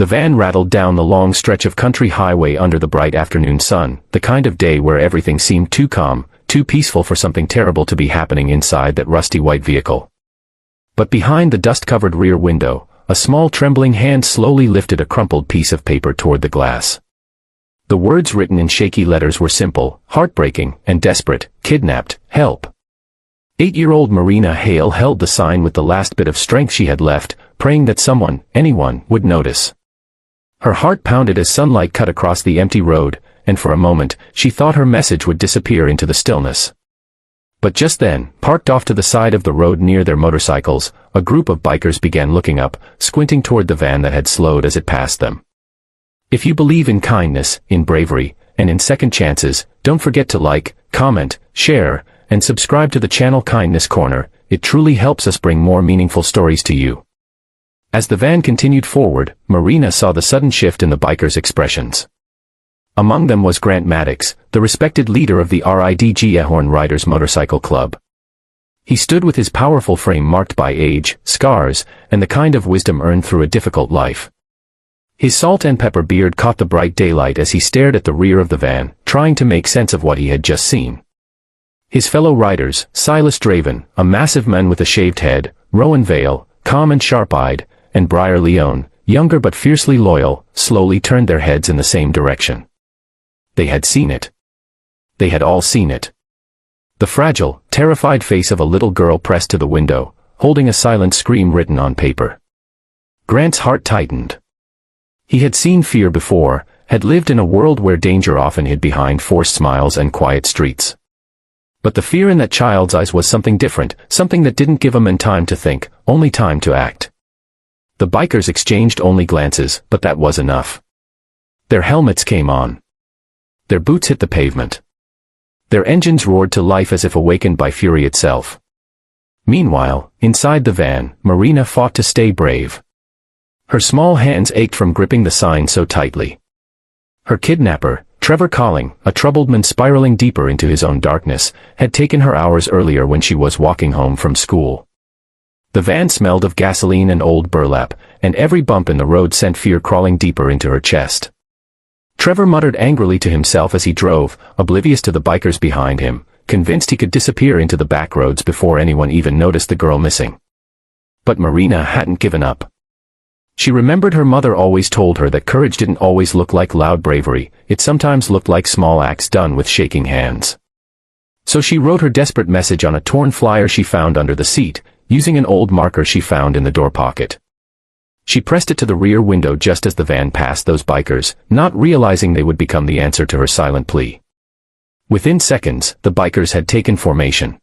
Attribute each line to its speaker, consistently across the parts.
Speaker 1: The van rattled down the long stretch of country highway under the bright afternoon sun, the kind of day where everything seemed too calm, too peaceful for something terrible to be happening inside that rusty white vehicle. But behind the dust-covered rear window, a small trembling hand slowly lifted a crumpled piece of paper toward the glass. The words written in shaky letters were simple, heartbreaking, and desperate: kidnapped, help. 8-year-old Marina Hale held the sign with the last bit of strength she had left, praying that someone, anyone, would notice. Her heart pounded as sunlight cut across the empty road, and for a moment, she thought her message would disappear into the stillness. But just then, parked off to the side of the road near their motorcycles, a group of bikers began looking up, squinting toward the van that had slowed as it passed them. If you believe in kindness, in bravery, and in second chances, don't forget to like, comment, share, and subscribe to the channel Kindness Corner. It truly helps us bring more meaningful stories to you. As the van continued forward, Marina saw the sudden shift in the bikers' expressions. Among them was Grant Maddox, the respected leader of the Ridgehorn Riders Motorcycle Club. He stood with his powerful frame marked by age, scars, and the kind of wisdom earned through a difficult life. His salt and pepper beard caught the bright daylight as he stared at the rear of the van, trying to make sense of what he had just seen. His fellow riders, Silas Draven, a massive man with a shaved head, Rowan Vale, calm and sharp-eyed, and Briar Leone, younger but fiercely loyal, slowly turned their heads in the same direction. They had seen it. They had all seen it. The fragile, terrified face of a little girl pressed to the window, holding a silent scream written on paper. Grant's heart tightened. He had seen fear before, had lived in a world where danger often hid behind forced smiles and quiet streets. But the fear in that child's eyes was something different, something that didn't give a man time to think, only time to act. The bikers exchanged only glances, but that was enough. Their helmets came on. Their boots hit the pavement. Their engines roared to life as if awakened by fury itself. Meanwhile, inside the van, Marina fought to stay brave. Her small hands ached from gripping the sign so tightly. Her kidnapper, Trevor Colling, a troubled man spiraling deeper into his own darkness, had taken her hours earlier when she was walking home from school. The van smelled of gasoline and old burlap, and every bump in the road sent fear crawling deeper into her chest. Trevor muttered angrily to himself as he drove, oblivious to the bikers behind him, convinced he could disappear into the back roads before anyone even noticed the girl missing. But Marina hadn't given up. She remembered her mother always told her that courage didn't always look like loud bravery, it sometimes looked like small acts done with shaking hands. So she wrote her desperate message on a torn flyer she found under the seat, using an old marker she found in the door pocket. She pressed it to the rear window just as the van passed those bikers, not realizing they would become the answer to her silent plea. Within seconds, the bikers had taken formation.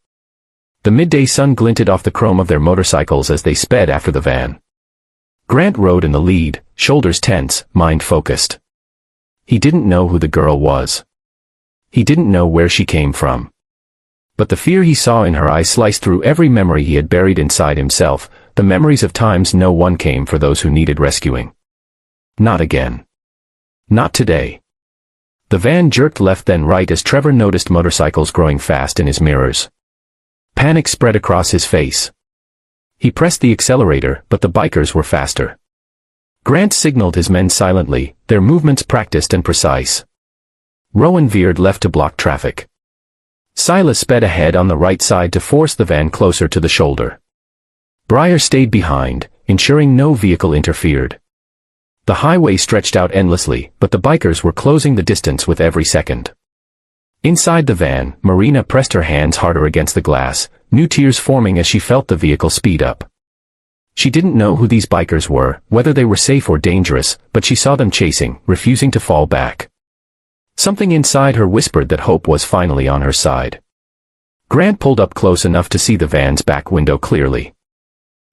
Speaker 1: The midday sun glinted off the chrome of their motorcycles as they sped after the van. Grant rode in the lead, shoulders tense, mind focused. He didn't know who the girl was. He didn't know where she came from. But the fear he saw in her eyes sliced through every memory he had buried inside himself, the memories of times no one came for those who needed rescuing. Not again. Not today. The van jerked left then right as Trevor noticed motorcycles growing fast in his mirrors. Panic spread across his face. He pressed the accelerator, but the bikers were faster. Grant signaled his men silently, their movements practiced and precise. Rowan veered left to block traffic. Silas sped ahead on the right side to force the van closer to the shoulder. Briar stayed behind, ensuring no vehicle interfered. The highway stretched out endlessly, but the bikers were closing the distance with every second. Inside the van, Marina pressed her hands harder against the glass, new tears forming as she felt the vehicle speed up. She didn't know who these bikers were, whether they were safe or dangerous, but she saw them chasing, refusing to fall back. Something inside her whispered that hope was finally on her side. Grant pulled up close enough to see the van's back window clearly.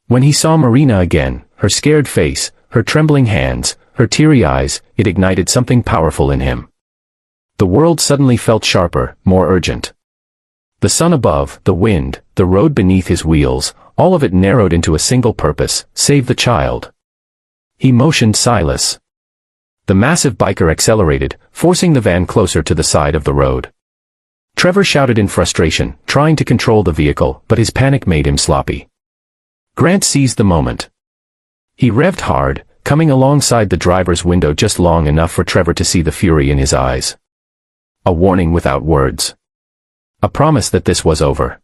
Speaker 1: When he saw Marina again, her scared face, her trembling hands, her teary eyes, it ignited something powerful in him. The world suddenly felt sharper, more urgent. The sun above, the wind, the road beneath his wheels, all of it narrowed into a single purpose: save the child. He motioned Silas. The massive biker accelerated, forcing the van closer to the side of the road. Trevor shouted in frustration, trying to control the vehicle, but his panic made him sloppy. Grant seized the moment. He revved hard, coming alongside the driver's window just long enough for Trevor to see the fury in his eyes. A warning without words. A promise that this was over.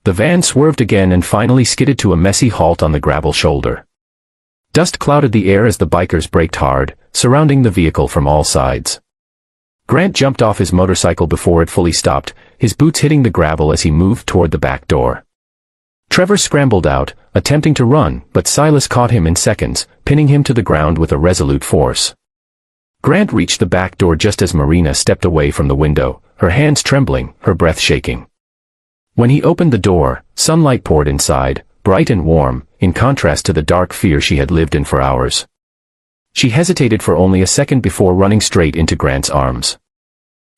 Speaker 1: The van swerved again and finally skidded to a messy halt on the gravel shoulder. Dust clouded the air as the bikers braked hard, surrounding the vehicle from all sides. Grant jumped off his motorcycle before it fully stopped, his boots hitting the gravel as he moved toward the back door. Trevor scrambled out, attempting to run, but Silas caught him in seconds, pinning him to the ground with a resolute force. Grant reached the back door just as Marina stepped away from the window, her hands trembling, her breath shaking. When he opened the door, sunlight poured inside, bright and warm, in contrast to the dark fear she had lived in for hours. She hesitated for only a second before running straight into Grant's arms.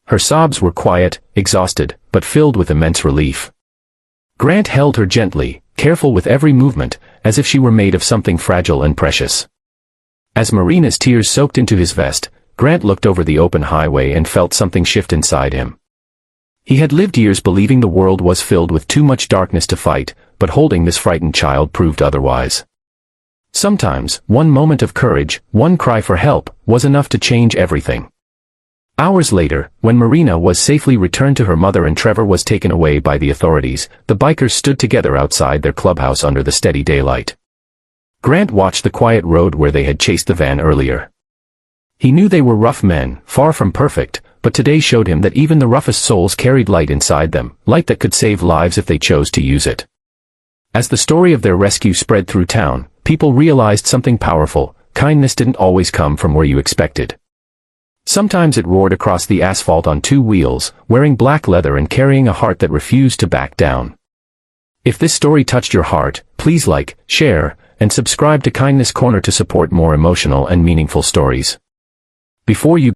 Speaker 1: Her sobs were quiet, exhausted, but filled with immense relief. Grant held her gently, careful with every movement, as if she were made of something fragile and precious. As Marina's tears soaked into his vest, Grant looked over the open highway and felt something shift inside him. He had lived years believing the world was filled with too much darkness to fight, but holding this frightened child proved otherwise. Sometimes, one moment of courage, one cry for help, was enough to change everything. Hours later, when Marina was safely returned to her mother and Trevor was taken away by the authorities, the bikers stood together outside their clubhouse under the steady daylight. Grant watched the quiet road where they had chased the van earlier. He knew they were rough men, far from perfect, but today showed him that even the roughest souls carried light inside them, light that could save lives if they chose to use it. As the story of their rescue spread through town, people realized something powerful: kindness didn't always come from where you expected. Sometimes it roared across the asphalt on two wheels, wearing black leather and carrying a heart that refused to back down. If this story touched your heart, please like, share, and subscribe to Kindness Corner to support more emotional and meaningful stories. Before you